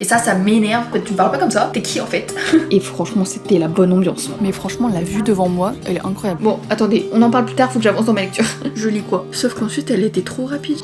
Et ça m'énerve. Tu me parles pas comme ça. T'es qui en fait? Et franchement, c'était la bonne ambiance. Mais franchement, la vue devant moi, elle est incroyable. Bon, attendez, on en parle plus tard, faut que j'avance dans ma lecture. Je lis quoi? Sauf qu'ensuite, elle était trop rapide.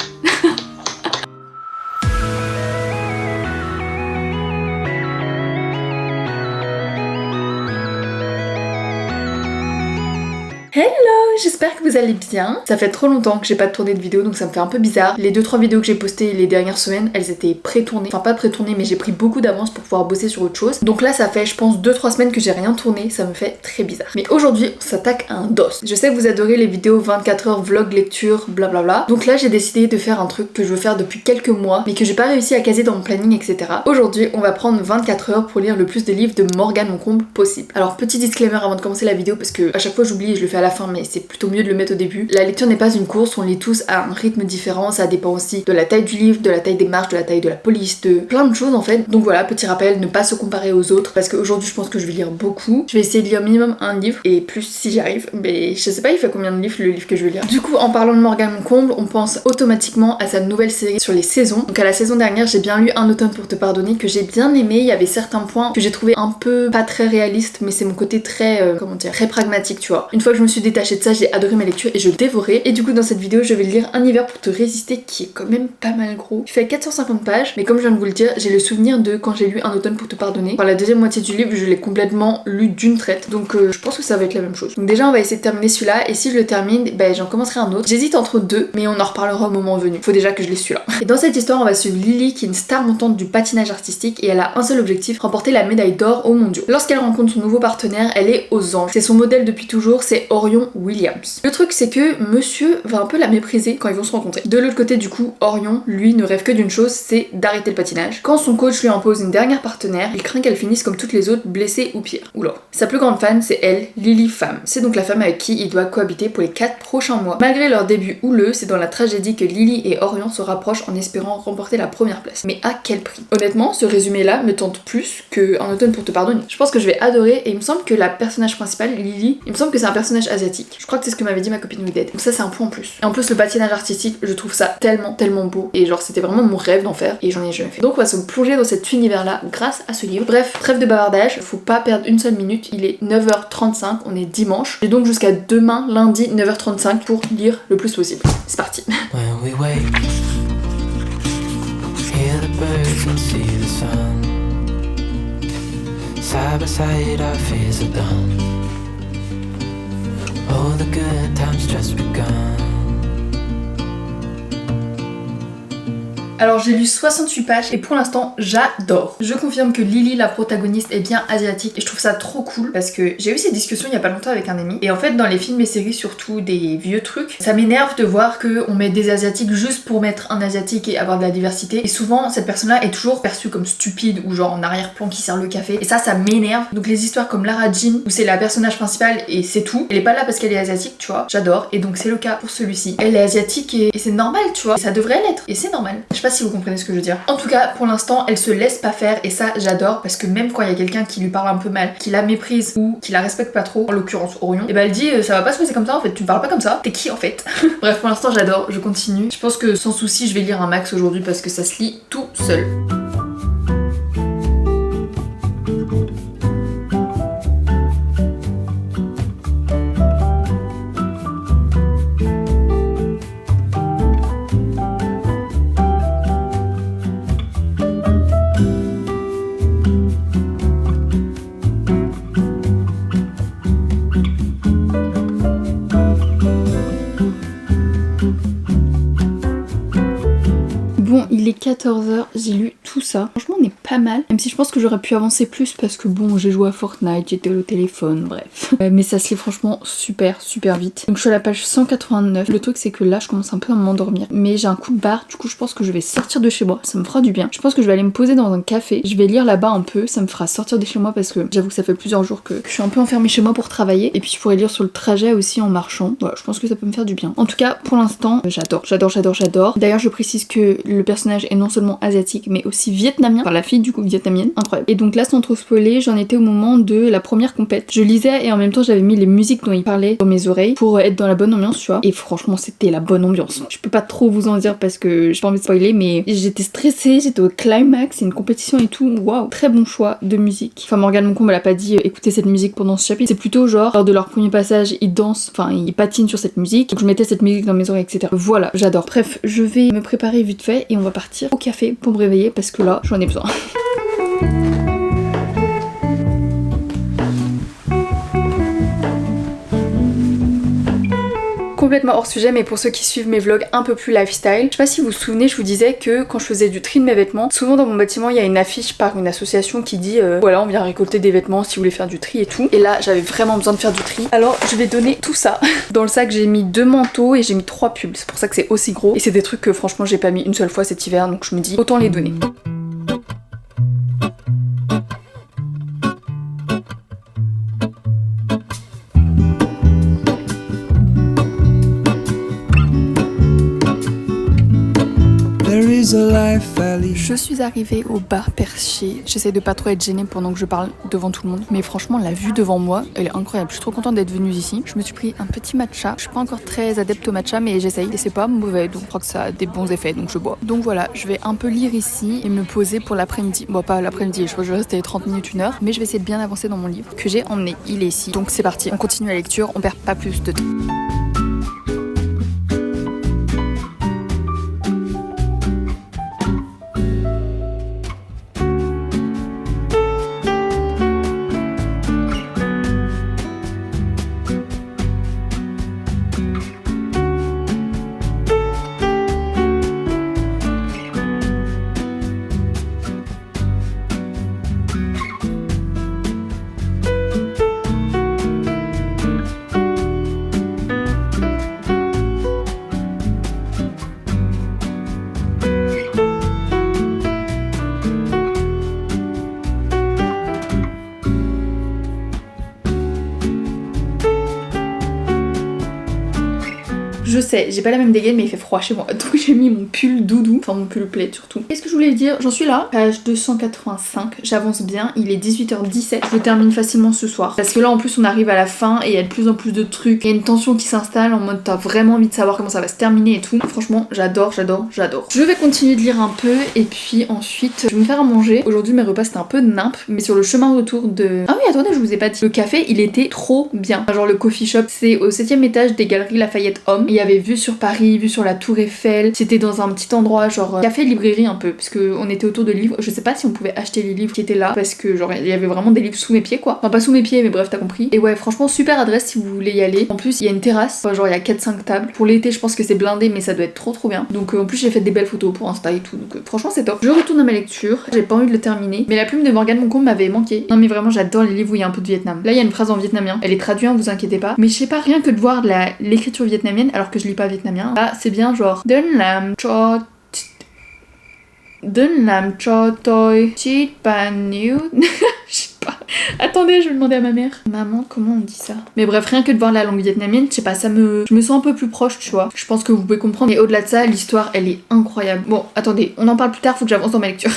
Hello, j'espère que vous allez bien. Ça fait trop longtemps que j'ai pas tourné de vidéo, donc ça me fait un peu bizarre. Les 2-3 vidéos que j'ai postées les dernières semaines, elles étaient pré-tournées. Enfin pas pré-tournées, mais j'ai pris beaucoup d'avance pour pouvoir bosser sur autre chose. Donc là ça fait je pense 2-3 semaines que j'ai rien tourné, ça me fait très bizarre. Mais aujourd'hui on s'attaque à un dos. Je sais que vous adorez les vidéos 24 heures vlog, lecture, blablabla. Donc là j'ai décidé de faire un truc que je veux faire depuis quelques mois, mais que j'ai pas réussi à caser dans mon planning, etc. Aujourd'hui on va prendre 24 heures pour lire le plus de livres de Morgane Moncomble possible. Alors petit disclaimer avant de commencer la vidéo, parce que à chaque fois j'oublie et je le fais à la fin, mais c'est plutôt mieux de le mettre au début. La lecture n'est pas une course, on lit tous à un rythme différent, ça dépend aussi de la taille du livre, de la taille des marges, de la taille de la police, de plein de choses en fait. Donc voilà, petit rappel, ne pas se comparer aux autres, parce qu'aujourd'hui je pense que je vais lire beaucoup. Je vais essayer de lire minimum un livre, et plus si j'y arrive, mais je sais pas il fait combien de livres le livre que je vais lire. Du coup en parlant de Morgane Moncomble, on pense automatiquement à sa nouvelle série sur les saisons. Donc à la saison dernière j'ai bien lu Un automne pour te pardonner, que j'ai bien aimé. Il y avait certains points que j'ai trouvé un peu pas très réalistes, mais c'est mon côté très, comment dire, très pragmatique, tu vois. Une fois que je me suis détachée de ça, j'ai adoré ma lecture et je le dévorais. Et du coup dans cette vidéo je vais lire Un hiver pour te résister, qui est quand même pas mal gros. Il fait 450 pages, mais comme je viens de vous le dire, j'ai le souvenir de quand j'ai lu Un automne pour te pardonner. Enfin la deuxième moitié du livre je l'ai complètement lu d'une traite, donc je pense que ça va être la même chose. Donc déjà on va essayer de terminer celui-là, et si je le termine, ben j'en commencerai un autre. J'hésite entre deux, mais on en reparlera au moment venu. Faut déjà que je lis celui-là. Et dans cette histoire on va suivre Lily, qui est une star montante du patinage artistique, et elle a un seul objectif: remporter la médaille d'or aux mondiaux. Lorsqu'elle rencontre son nouveau partenaire, elle est aux anges. C'est son modèle depuis toujours, c'est Orion Williams. Le truc c'est que monsieur va un peu la mépriser quand ils vont se rencontrer. De l'autre côté du coup, Orion, lui, ne rêve que d'une chose, c'est d'arrêter le patinage. Quand son coach lui impose une dernière partenaire, il craint qu'elle finisse comme toutes les autres, blessée ou pire. Oula. Sa plus grande fan, c'est elle, Lily Femme. C'est donc la femme avec qui il doit cohabiter pour les 4 prochains mois. Malgré leur début houleux, c'est dans la tragédie que Lily et Orion se rapprochent en espérant remporter la première place. Mais à quel prix? Honnêtement, ce résumé-là me tente plus que Un automne pour te pardonner. Je pense que je vais adorer, et il me semble que la personnage principale, Lily, il me semble que c'est un personnage asiatique. Je crois que c'est ce que m'avait dit ma copine Wided. Donc ça c'est un point en plus. Et en plus le patinage artistique, je trouve ça tellement beau. Et genre c'était vraiment mon rêve d'en faire, et j'en ai jamais fait. Donc on va se plonger dans cet univers-là grâce à ce livre. Bref, trêve de bavardage, faut pas perdre une seule minute. Il est 9h35, on est dimanche. J'ai donc jusqu'à demain, lundi, 9h35 pour lire le plus possible. C'est parti. When we wake, hear the birds and see the sun. Side by side our fears are done. All the good times just begun. Alors j'ai lu 68 pages et pour l'instant j'adore. Je confirme que Lily, la protagoniste, est bien asiatique et je trouve ça trop cool, parce que j'ai eu ces discussions il y a pas longtemps avec un ami, et en fait dans les films et séries, surtout des vieux trucs, ça m'énerve de voir qu'on met des asiatiques juste pour mettre un asiatique et avoir de la diversité, et souvent cette personne-là est toujours perçue comme stupide ou genre en arrière-plan qui sert le café, et ça m'énerve. Donc les histoires comme Lara Jean, où c'est la personnage principale et c'est tout, elle est pas là parce qu'elle est asiatique, tu vois, j'adore, et donc c'est le cas pour celui-ci. Elle est asiatique et c'est normal, tu vois, et ça devrait l'être, et c'est normal. Je sais pas si vous comprenez ce que je veux dire. En tout cas, pour l'instant, elle se laisse pas faire, et ça j'adore, parce que même quand il y a quelqu'un qui lui parle un peu mal, qui la méprise ou qui la respecte pas trop, en l'occurrence Orion, et bah elle dit ça va pas se passer comme ça en fait, tu me parles pas comme ça, t'es qui en fait? Bref, pour l'instant j'adore, je continue. Je pense que sans souci je vais lire un max aujourd'hui parce que ça se lit tout seul. Bon, il est 14h, j'ai lu tout ça. Franchement, on est pas mal. Même si je pense que j'aurais pu avancer plus parce que bon, j'ai joué à Fortnite, j'étais au téléphone, bref. Mais ça se lit franchement super vite. Donc je suis à la page 189. Le truc c'est que là, je commence un peu à m'endormir. Mais j'ai un coup de barre, du coup je pense que je vais sortir de chez moi. Ça me fera du bien. Je pense que je vais aller me poser dans un café. Je vais lire là-bas un peu. Ça me fera sortir de chez moi parce que j'avoue que ça fait plusieurs jours que je suis un peu enfermée chez moi pour travailler. Et puis je pourrais lire sur le trajet aussi en marchant. Voilà, je pense que ça peut me faire du bien. En tout cas, pour l'instant, j'adore. D'ailleurs, je précise que le personnage est non seulement asiatique mais aussi aussi vietnamien, enfin la fille du coup vietnamienne, incroyable. Et donc là sans trop spoiler, j'en étais au moment de la première compète. Je lisais et en même temps j'avais mis les musiques dont il parlait dans mes oreilles pour être dans la bonne ambiance, tu vois. Et franchement c'était la bonne ambiance. Je peux pas trop vous en dire parce que j'ai pas envie de spoiler, mais j'étais stressée, j'étais au climax, c'est une compétition et tout. Waouh, très bon choix de musique. Enfin Morgane Moncombe elle a pas dit écoutez cette musique pendant ce chapitre, c'est plutôt genre lors de leur premier passage ils dansent, enfin ils patinent sur cette musique, donc je mettais cette musique dans mes oreilles, etc. Voilà, j'adore. Bref, je vais me préparer vite fait et on va partir au café pour me réveiller parce que là j'en ai besoin. Complètement hors sujet, mais pour ceux qui suivent mes vlogs un peu plus lifestyle, je sais pas si vous vous souvenez, je vous disais que quand je faisais du tri de mes vêtements, souvent dans mon bâtiment il y a une affiche par une association qui dit voilà on vient récolter des vêtements si vous voulez faire du tri et tout. Et là j'avais vraiment besoin de faire du tri, alors je vais donner tout ça. Dans le sac j'ai mis 2 manteaux et j'ai mis 3 pulls, c'est pour ça que c'est aussi gros. Et c'est des trucs que franchement j'ai pas mis une seule fois cet hiver, donc je me dis autant les donner. Je suis arrivée au bar Perché. J'essaie de pas trop être gênée pendant que je parle devant tout le monde. Mais franchement, la vue devant moi, elle est incroyable. Je suis trop contente d'être venue ici. Je me suis pris un petit matcha. Je suis pas encore très adepte au matcha, mais j'essaye. Et c'est pas mauvais, donc je crois que ça a des bons effets, donc je bois. Donc voilà, je vais un peu lire ici et me poser pour l'après-midi. Bon, pas l'après-midi, je crois que je vais rester 30 minutes, 1 heure. Mais je vais essayer de bien avancer dans mon livre que j'ai emmené. Il est ici. Donc c'est parti. On continue la lecture, on perd pas plus de temps. Je sais, j'ai pas la même dégaine mais il fait froid chez moi, donc j'ai mis mon pull doudou, enfin mon pull plaid surtout. Qu'est-ce que je voulais dire? J'en suis là, page 285, j'avance bien, il est 18h17, je termine facilement ce soir. Parce que là en plus on arrive à la fin et il y a de plus en plus de trucs, il y a une tension qui s'installe en mode t'as vraiment envie de savoir comment ça va se terminer et tout. Franchement j'adore, j'adore, j'adore. Je vais continuer de lire un peu et puis ensuite je vais me faire à manger. Aujourd'hui mes repas c'était un peu nimp, mais sur le chemin retour de... Ah oui attendez, je vous ai pas dit, le café il était trop bien. Genre le coffee shop c'est au 7ème étage des Galeries Lafayette Homme. Il y avait vue sur Paris, vue sur la Tour Eiffel. C'était dans un petit endroit genre café librairie un peu, parce que on était autour de livres. Je sais pas si on pouvait acheter les livres qui étaient là, parce que genre il y avait vraiment des livres sous mes pieds quoi. Enfin pas sous mes pieds mais bref t'as compris. Et ouais franchement super adresse si vous voulez y aller. En plus il y a une terrasse, enfin, genre il y a 4-5 tables. Pour l'été je pense que c'est blindé mais ça doit être trop bien. Donc en plus j'ai fait des belles photos pour Insta et tout, donc franchement c'est top. Je retourne à ma lecture, j'ai pas envie de le terminer, mais la plume de Morgane Moncombe m'avait manqué. Non mais vraiment j'adore les livres où il y a un peu de Vietnam. Là il y a une phrase en vietnamien, elle est traduite, vous inquiétez pas. Mais je sais pas, rien que de voir l'écriture vietnamienne alors que je lis pas vietnamien, là c'est bien genre Đơn làm cho tôi chiếc bánh níu. Je sais pas. Attendez, je vais demander à ma mère. Maman, comment on dit ça? Mais bref, rien que de voir la langue vietnamienne, je sais pas, je me sens un peu plus proche, tu vois. Je pense que vous pouvez comprendre. Et au-delà de ça, l'histoire, elle est incroyable. Bon, attendez, on en parle plus tard, faut que j'avance dans ma lecture.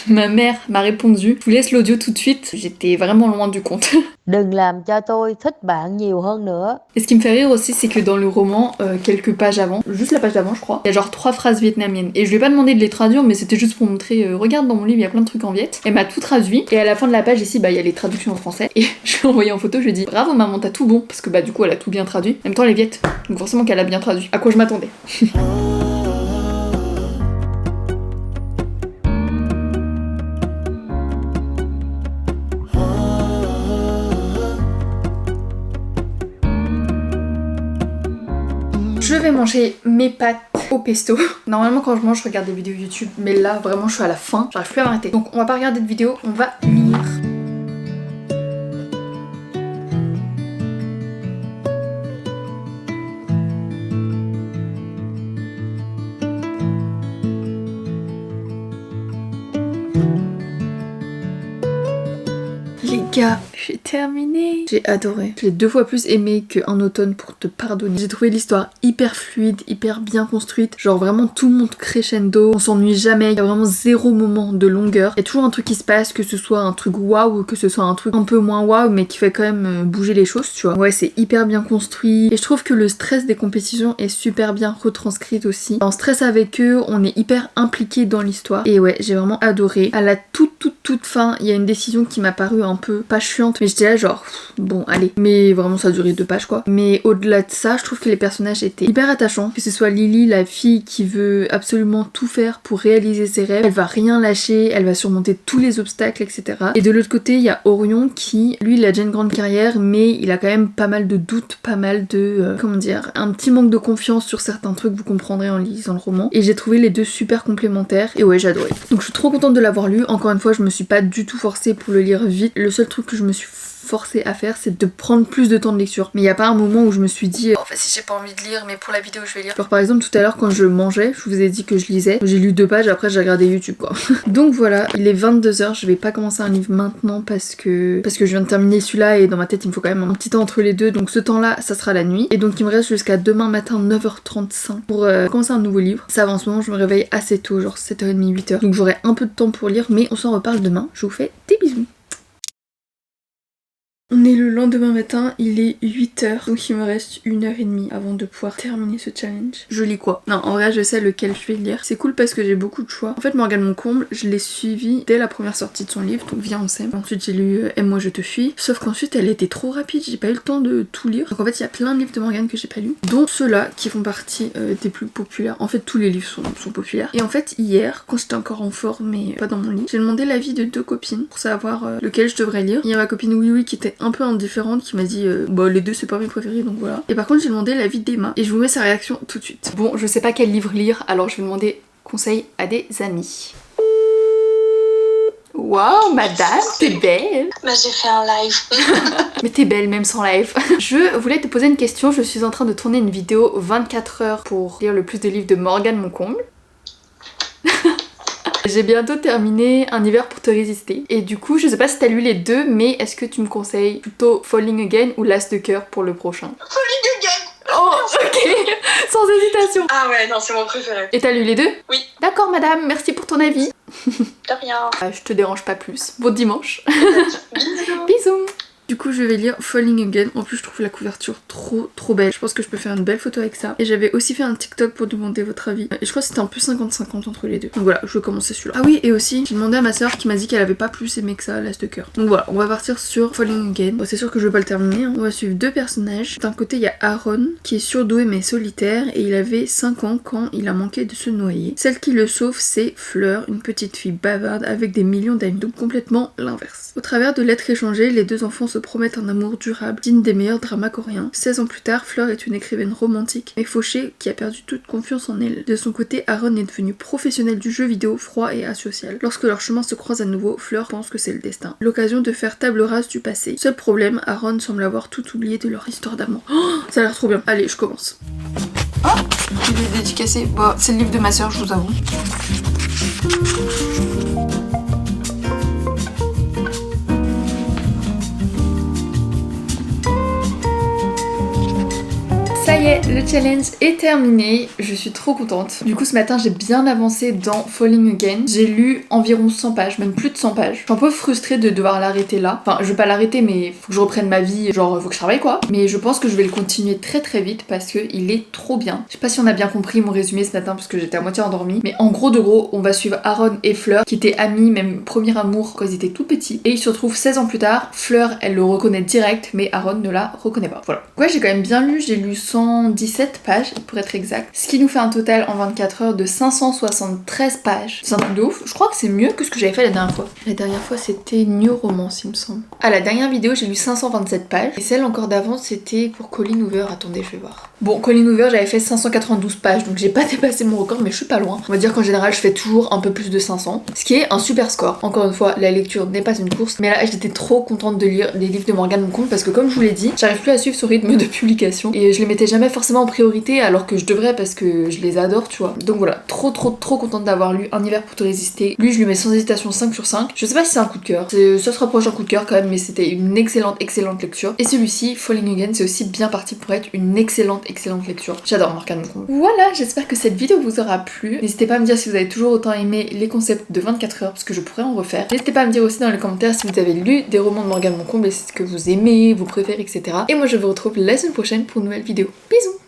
Ma mère m'a répondu. Je vous laisse l'audio tout de suite. J'étais vraiment loin du compte. Đừng làm cho tôi thích bạn nhiều hơn nữa. Et ce qui me fait rire aussi, c'est que dans le roman, quelques pages avant, juste la page d'avant, je crois, il y a genre 3 phrases vietnamiennes. Et je lui ai pas demandé de les traduire, mais c'était juste pour montrer, regarde dans mon livre, il y a plein de trucs en viet. Elle m'a tout traduit. Et à la fin de la page, ici, bah, il y a les traductions en français. Et je lui ai envoyé en photo, je lui ai dit bravo maman, t'as tout bon. Parce que bah, du coup, elle a tout bien traduit. En même temps, elle est viette. Donc forcément qu'elle a bien traduit. À quoi je m'attendais. Je vais manger mes pâtes au pesto. Normalement quand je mange je regarde des vidéos YouTube, mais là vraiment je suis à la fin, j'arrive plus à m'arrêter. Donc on va pas regarder de vidéo, on va lire. Les gars, J'ai terminé. J'ai adoré. Je l'ai 2 fois plus aimé qu'un automne pour te pardonner. J'ai trouvé l'histoire hyper fluide, hyper bien construite. Genre vraiment tout monte crescendo. On s'ennuie jamais. Il y a vraiment 0 moment de longueur. Il y a toujours un truc qui se passe, que ce soit un truc waouh ou que ce soit un truc un peu moins waouh, mais qui fait quand même bouger les choses, tu vois. Ouais, c'est hyper bien construit. Et je trouve que le stress des compétitions est super bien retranscrit aussi. On stresse avec eux, on est hyper impliqué dans l'histoire. Et ouais, j'ai vraiment adoré. À la toute fin, il y a une décision qui m'a paru un peu pas chiante, mais j'étais là genre bon allez. Mais vraiment ça a duré 2 pages quoi. Mais au-delà de ça, je trouve que les personnages étaient hyper attachants. Que ce soit Lily, la fille qui veut absolument tout faire pour réaliser ses rêves, elle va rien lâcher, elle va surmonter tous les obstacles, etc. Et de l'autre côté, il y a Orion qui, lui, il a déjà une grande carrière, mais il a quand même pas mal de doutes, pas mal de comment dire, un petit manque de confiance sur certains trucs, vous comprendrez en lisant le roman. Et j'ai trouvé les deux super complémentaires et ouais, j'ai adoré. Donc je suis trop contente de l'avoir lu. Encore une fois, je me suis pas du tout forcée pour le lire vite. Le seul truc que je me suis forcée à faire, c'est de prendre plus de temps de lecture. Mais il y a pas un moment où je me suis dit en fait si j'ai pas envie de lire, mais pour la vidéo je vais lire. Genre par exemple tout à l'heure quand je mangeais, je vous ai dit que je lisais, j'ai lu 2 pages, après j'ai regardé YouTube quoi. Donc voilà, il est 22h, je vais pas commencer un livre maintenant parce que je viens de terminer celui-là et dans ma tête il me faut quand même un petit temps entre les deux, donc ce temps là ça sera la nuit. Et donc il me reste jusqu'à demain matin 9h35 pour commencer un nouveau livre. Ça va, en ce moment je me réveille assez tôt, genre 7h30, 8h, donc j'aurai un peu de temps pour lire, mais on s'en reparle demain. Je vous fais des bisous. On est le lendemain matin, il est 8h, donc il me reste 1h30 avant de pouvoir terminer ce challenge. Je lis quoi? Non, en vrai je sais lequel je vais lire. C'est cool parce que j'ai beaucoup de choix. En fait Morgane Moncomble, je l'ai suivi dès la première sortie de son livre, donc Viens on s'aime. Ensuite j'ai lu Aime-moi je te fuis, sauf qu'ensuite elle était trop rapide, j'ai pas eu le temps de tout lire. Donc en fait il y a plein de livres de Morgane que j'ai pas lu, dont ceux-là qui font partie des plus populaires. En fait tous les livres sont populaires. Et en fait hier, quand j'étais encore en forme mais pas dans mon lit, j'ai demandé l'avis de 2 copines pour savoir lequel je devrais lire. Il y a ma copine Oui qui était un peu indifférente qui m'a dit bah les deux c'est pas mes préférés donc voilà. Et par contre j'ai demandé l'avis d'Emma et je vous mets sa réaction tout de suite. Bon je sais pas quel livre lire alors je vais demander conseil à des amis. Waouh madame, t'es belle. Bah j'ai fait un live. Mais t'es belle même sans live. Je voulais te poser une question, je suis en train de tourner une vidéo 24 heures pour lire le plus de livres de Morgane Moncomble. J'ai bientôt terminé Un hiver pour te résister. Et du coup, je sais pas si t'as lu les deux, mais est-ce que tu me conseilles plutôt Falling Again ou L'As de cœur pour le prochain? Falling Again. Oh, ok. Sans hésitation. Ah ouais, non, c'est mon préféré. Et t'as lu les deux? Oui. D'accord madame, merci pour ton avis. De rien. Je te dérange pas plus. Bon dimanche. Bisous. Bisous. Du coup je vais lire Falling Again. En plus je trouve la couverture trop belle. Je pense que je peux faire une belle photo avec ça. Et j'avais aussi fait un TikTok pour demander votre avis. Et je crois que c'était un peu 50-50 entre les deux. Donc voilà, je vais commencer celui-là. Ah oui, et aussi j'ai demandé à ma soeur qui m'a dit qu'elle avait pas plus aimé que ça L'As de cœur. Donc voilà, on va partir sur Falling Again. Bon, c'est sûr que je vais pas le terminer hein. On va suivre 2 personnages. D'un côté il y a Aaron qui est surdoué mais solitaire et il avait 5 ans quand il a manqué de se noyer. Celle qui le sauve c'est Fleur, une petite fille bavarde avec des millions d'amis. Donc complètement l'inverse. Au travers de lettres échangées, les 2 enfants se promettent un amour durable, digne des meilleurs dramas coréens. 16 ans plus tard, Fleur est une écrivaine romantique, mais fauchée qui a perdu toute confiance en elle. De son côté, Aaron est devenu professionnel du jeu vidéo, froid et asocial. Lorsque leurs chemins se croisent à nouveau, Fleur pense que c'est le destin. L'occasion de faire table rase du passé. Seul problème, Aaron semble avoir tout oublié de leur histoire d'amour. Oh, ça a l'air trop bien. Allez, je commence. Oh, il est dédicacé. Bon, c'est le livre de ma soeur, je vous avoue. Ça y est, le challenge est terminé, je suis trop contente. Du coup ce matin j'ai bien avancé dans Falling Again. J'ai lu environ 100 pages, même plus de 100 pages. Je suis un peu frustrée de devoir l'arrêter là. Enfin je vais pas l'arrêter mais faut que je reprenne ma vie, genre faut que je travaille quoi. Mais je pense que je vais le continuer très vite parce que il est trop bien. Je sais pas si on a bien compris mon résumé ce matin parce que j'étais à moitié endormie. Mais en gros de gros on va suivre Aaron et Fleur qui étaient amis, même premier amour quand ils étaient tout petits. Et ils se retrouvent 16 ans plus tard. Fleur elle le reconnaît direct mais Aaron ne la reconnaît pas. Voilà. Ouais j'ai quand même bien lu, j'ai lu 117 pages pour être exact, ce qui nous fait un total en 24 heures de 573 pages. C'est un truc de ouf, je crois que c'est mieux que ce que j'avais fait la dernière fois. La dernière fois c'était New Romance il me semble. Ah la dernière vidéo j'ai lu 527 pages et celle encore d'avant c'était pour Colleen Hoover, attendez je vais voir. Bon Colleen Hoover j'avais fait 592 pages donc j'ai pas dépassé mon record mais je suis pas loin. On va dire qu'en général je fais toujours un peu plus de 500, ce qui est un super score. Encore une fois la lecture n'est pas une course mais là j'étais trop contente de lire les livres de Morgane Moncomble parce que comme je vous l'ai dit j'arrive plus à suivre ce rythme de publication et je les mettais jamais forcément forcément en priorité alors que je devrais parce que je les adore, tu vois. Donc voilà, trop contente d'avoir lu Un hiver pour te résister. Lui je lui mets sans hésitation 5 sur 5. Je sais pas si c'est un coup de cœur, ça se rapproche d'un coup de cœur quand même, mais c'était une excellente lecture. Et celui-ci, Falling Again, c'est aussi bien parti pour être une excellente lecture. J'adore Morgane Moncombe. Voilà, j'espère que cette vidéo vous aura plu. N'hésitez pas à me dire si vous avez toujours autant aimé les concepts de 24 heures parce que je pourrais en refaire. N'hésitez pas à me dire aussi dans les commentaires si vous avez lu des romans de Morgane Moncombe et ce que vous aimez, vous préférez, etc. Et moi je vous retrouve la semaine prochaine pour une nouvelle vidéo. Bisous!